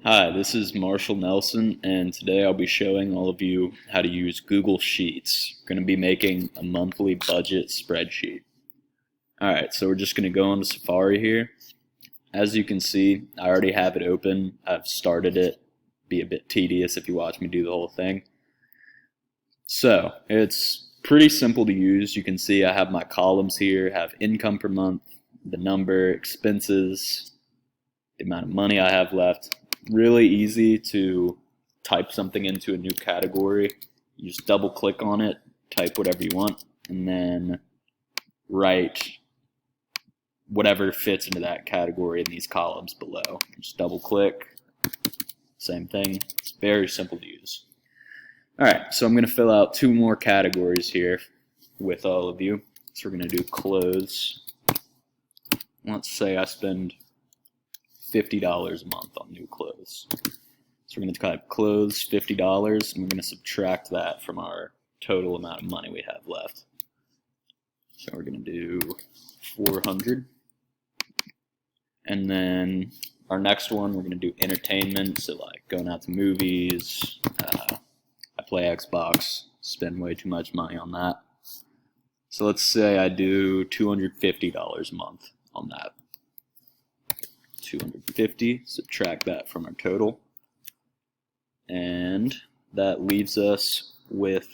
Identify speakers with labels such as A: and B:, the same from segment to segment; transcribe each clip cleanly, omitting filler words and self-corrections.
A: Hi, this is Marshall Nelson, and today I'll be showing all of you how to use Google Sheets. We're going to be making a monthly budget spreadsheet. Alright, so we're just going to go into Safari here. As you can see, I already have it open. I've started it. Be a bit tedious if you watch me do the whole thing. So, it's pretty simple to use. You can see I have my columns here, have income per month, the number, expenses, the amount of money I have left. Really easy to type something into a new category. You just double click on it, type whatever you want, and then write whatever fits into that category in these columns below. Just double click, same thing. It's very simple to use. Alright, so I'm going to fill out two more categories here with all of you. So we're going to do clothes. Let's say I spend $50 a month on new clothes. So we're going to type clothes $50, and we're going to subtract that from our total amount of money we have left. So we're going to do 400. And then our next one, we're going to do entertainment, so like going out to movies. I play Xbox, spend way too much money on that. So let's say I do $250 a month on that. 250, subtract that from our total, and that leaves us with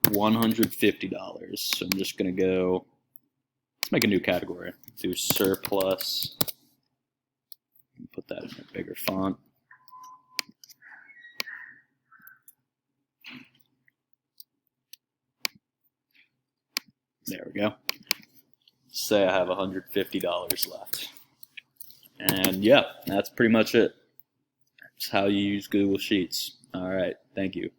A: $150. So I'm just going to go, let's make a new category, do surplus, put that in a bigger font. There we go. Say I have $150 left. And yeah, that's pretty much it. That's how you use Google Sheets. All right, thank you.